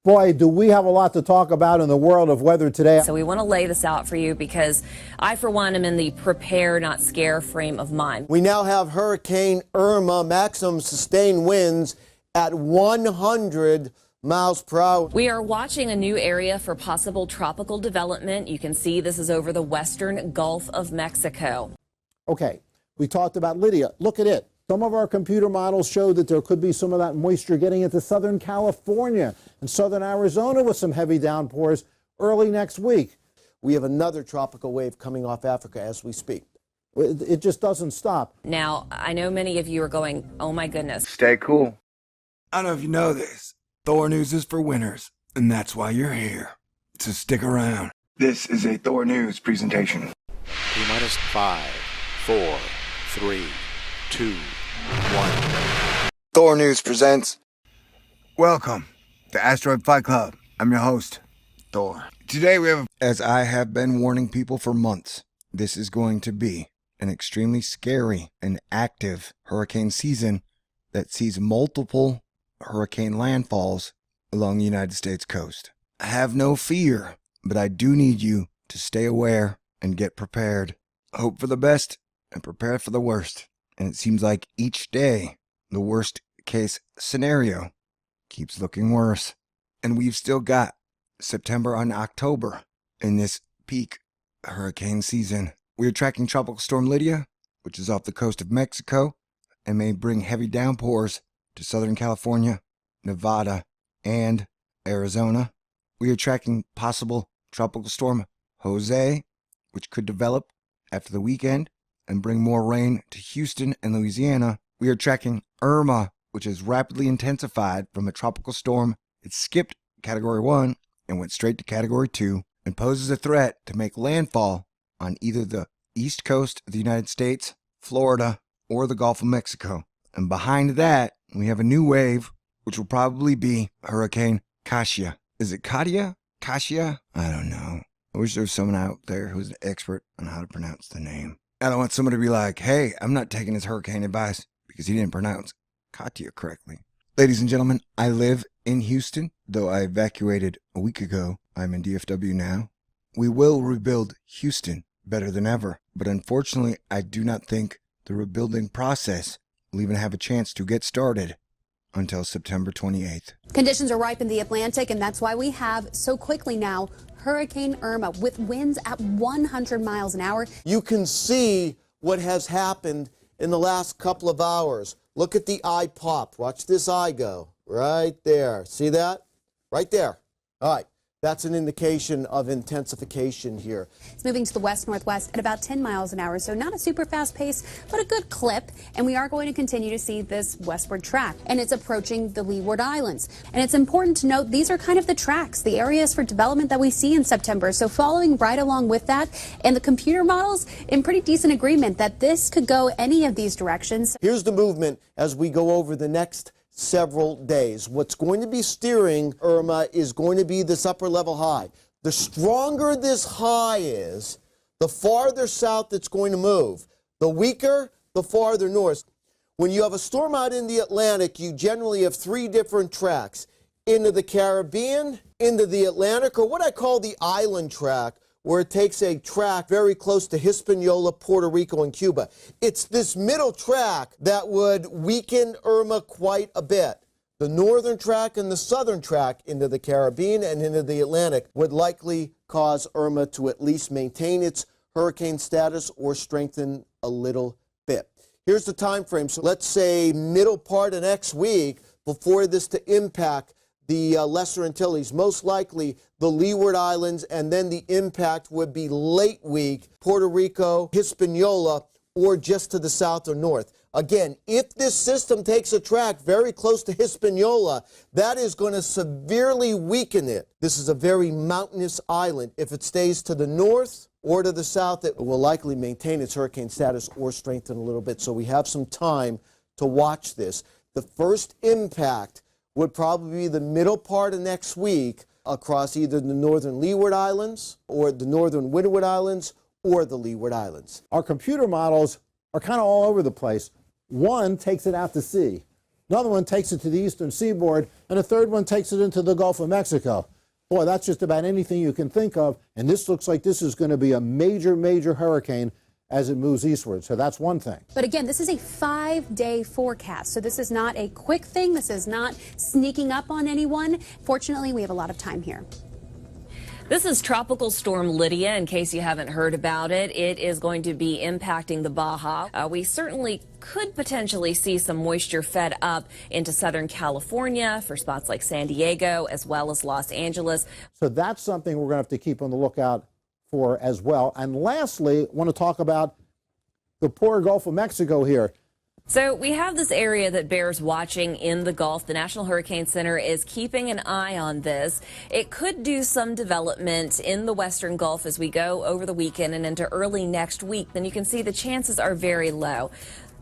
Boy, do we have a lot to talk about in the world of weather today. So we want to lay this out for you because I, for one, am in the prepare, not scare frame of mind. We now have Hurricane Irma, maximum sustained winds at 100 miles per hour. We are watching a new area for possible tropical development. You can see this is over the western Gulf of Mexico. Okay, we talked about Lydia. Look at it. Some of our computer models show that there could be some of that moisture getting into Southern California and Southern Arizona with some heavy downpours early next week. We have another tropical wave coming off Africa as we speak. It just doesn't stop. Now, I know many of you are going, oh my goodness. Stay cool. I don't know if you know this. Thor News is for winners, and that's why you're here. So stick around. This is a Thor News presentation. T-minus 5, 4, 3, 2, 1. Thor News presents. Welcome to Asteroid Fight Club. I'm your host, Thor. Today we have, as I have been warning people for months, this is going to be an extremely scary and active hurricane season that sees multiple hurricane landfalls along the United States coast. Have no fear, but I do need you to stay aware and get prepared. Hope for the best and prepare for the worst. And it seems like each day, the worst case scenario keeps looking worse. And we've still got September and October in this peak hurricane season. We are tracking Tropical Storm Lidia, which is off the coast of Mexico and may bring heavy downpours to Southern California, Nevada, and Arizona. We are tracking possible Tropical Storm Jose, which could develop after the weekend and bring more rain to Houston and Louisiana. We are tracking Irma, which has rapidly intensified from a tropical storm. It skipped Category 1 and went straight to Category 2 and poses a threat to make landfall on either the east coast of the United States, Florida, or the Gulf of Mexico. And behind that, we have a new wave, which will probably be Hurricane Katia. Is it Katia? Katia? I don't know. I wish there was someone out there who's an expert on how to pronounce the name. I don't want someone to be like, hey, I'm not taking his hurricane advice because he didn't pronounce Katia correctly. Ladies and gentlemen, I live in Houston, though I evacuated a week ago. I'm in DFW now. We will rebuild Houston better than ever, but unfortunately, I do not think the rebuilding process will even have a chance to get started until September 28th. Conditions are ripe in the Atlantic, and that's why we have so quickly now Hurricane Irma with winds at 100 miles an hour. You can see what has happened in the last couple of hours. Look at the eye pop. Watch this eye go. Right there. See that? Right there. All right. That's an indication of intensification here. It's moving to the west-northwest at about 10 miles an hour, so not a super fast pace, but a good clip. And we are going to continue to see this westward track, and it's approaching the Leeward Islands. And it's important to note these are kind of the tracks, the areas for development that we see in September. So following right along with that, and the computer models in pretty decent agreement that this could go any of these directions. Here's the movement as we go over the next several days. What's going to be steering Irma is going to be this upper level high. The stronger this high is, the farther south it's going to move. The weaker, the farther north. When you have a storm out in the Atlantic, you generally have three different tracks. Into the Caribbean, into the Atlantic, or what I call the island track, where it takes a track very close to Hispaniola, Puerto Rico, and Cuba. It's this middle track that would weaken Irma quite a bit. The northern track and the southern track into the Caribbean and into the Atlantic would likely cause Irma to at least maintain its hurricane status or strengthen a little bit. Here's the time frame. So let's say middle part of next week before this to impact the Lesser Antilles, most likely the Leeward Islands, and then the impact would be late week, Puerto Rico, Hispaniola, or just to the south or north. Again, if this system takes a track very close to Hispaniola, that is going to severely weaken it. This is a very mountainous island. If it stays to the north or to the south, it will likely maintain its hurricane status or strengthen a little bit. So we have some time to watch this. The first impact would probably be the middle part of next week across either the northern Leeward Islands or the northern Windward Islands or the Leeward Islands. Our computer models are kind of all over the place. One takes it out to sea. Another one takes it to the eastern seaboard, and a third one takes it into the Gulf of Mexico. Boy, that's just about anything you can think of, and this looks like this is going to be a major, major hurricane as it moves eastward. So that's one thing. But again, this is a 5-day forecast, so this is not a quick thing. This is not sneaking up on anyone. Fortunately, we have a lot of time here. This is Tropical Storm Lydia, in case you haven't heard about it. It is going to be impacting the Baja. We certainly could potentially see some moisture fed up into Southern California for spots like San Diego as well as Los Angeles. So that's something we're going to have to keep on the lookout for as well. And lastly, I want to talk about the poor Gulf of Mexico here. So we have this area that bears watching in the Gulf. The National Hurricane Center is keeping an eye on this. It could do some development in the western Gulf as we go over the weekend and into early next week. Then you can see the chances are very low.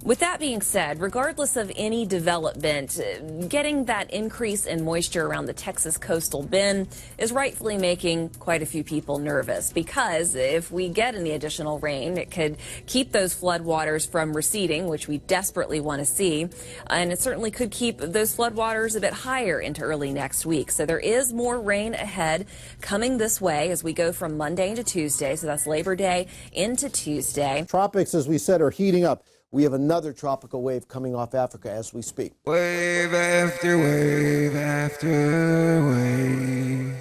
With that being said, regardless of any development, getting that increase in moisture around the Texas coastal bend is rightfully making quite a few people nervous, because if we get any additional rain, it could keep those floodwaters from receding, which we desperately want to see, and it certainly could keep those floodwaters a bit higher into early next week. So there is more rain ahead coming this way as we go from Monday into Tuesday, so that's Labor Day into Tuesday. Tropics, as we said, are heating up. We have another tropical wave coming off Africa as we speak. Wave after wave after wave.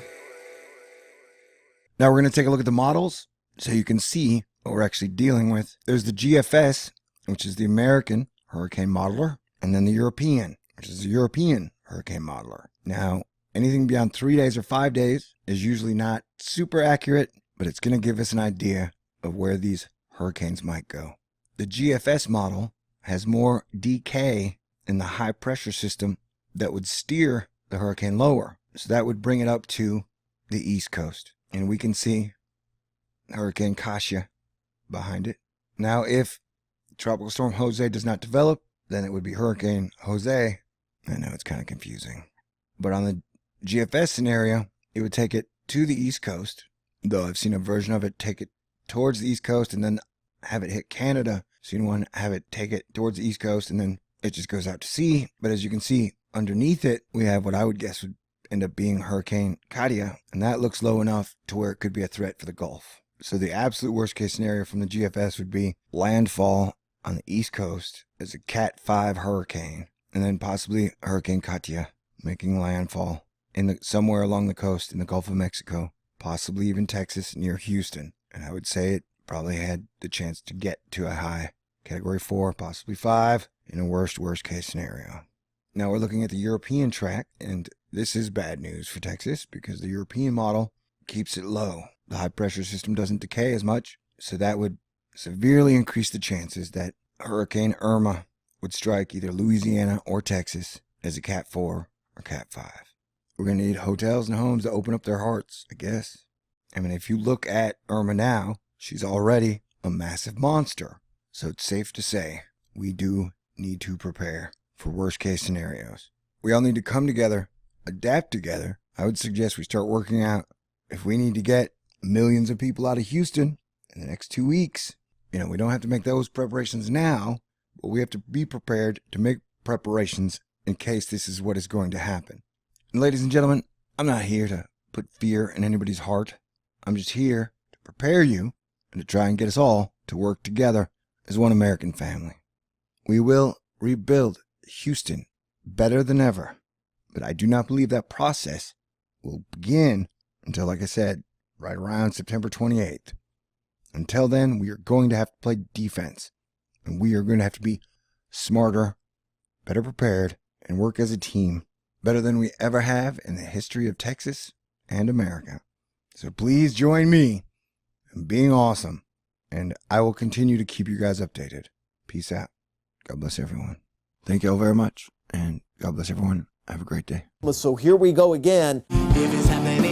Now we're going to take a look at the models so you can see what we're actually dealing with. There's the GFS, which is the American Hurricane Modeler, and then the European, which is the European Hurricane Modeler. Now, anything beyond 3 days or 5 days is usually not super accurate, but it's going to give us an idea of where these hurricanes might go. The GFS model has more decay in the high pressure system that would steer the hurricane lower. So that would bring it up to the east coast. And we can see Hurricane Katia behind it. Now, if Tropical Storm Jose does not develop, then it would be Hurricane Jose. I know it's kind of confusing. But on the GFS scenario, it would take it to the east coast, though I've seen a version of it take it towards the east coast and then have it hit Canada. Seen one have it take it towards the east coast and then it just goes out to sea. But as you can see underneath it, we have what I would guess would end up being Hurricane Katia, and that looks low enough to where it could be a threat for the Gulf. So the absolute worst case scenario from the GFS would be landfall on the east coast as a Cat 5 hurricane, and then possibly Hurricane Katia making landfall in somewhere along the coast in the Gulf of Mexico, possibly even Texas near Houston. And I would say it probably had the chance to get to a high category 4, possibly 5 in a worst case scenario. Now we're looking at the European track, and this is bad news for Texas because the European model keeps it low. The high pressure system doesn't decay as much, so that would severely increase the chances that Hurricane Irma would strike either Louisiana or Texas as a Cat 4 or Cat 5. We're going to need hotels and homes to open up their hearts, I guess. I mean, if you look at Irma now, she's already a massive monster. So it's safe to say we do need to prepare for worst case scenarios. We all need to come together, adapt together. I would suggest we start working out if we need to get millions of people out of Houston in the next 2 weeks. You know, we don't have to make those preparations now, but we have to be prepared to make preparations in case this is what is going to happen. And ladies and gentlemen, I'm not here to put fear in anybody's heart. I'm just here to prepare you and to try and get us all to work together as one American family. We will rebuild Houston better than ever, but I do not believe that process will begin until, like I said, right around September 28th. Until then, we are going to have to play defense, and we are going to have to be smarter, better prepared, and work as a team better than we ever have in the history of Texas and America. So please join me in being awesome, and I will continue to keep you guys updated. Peace out. God bless everyone. Thank you all very much, and God bless everyone. Have a great day. So here we go again. If it's happening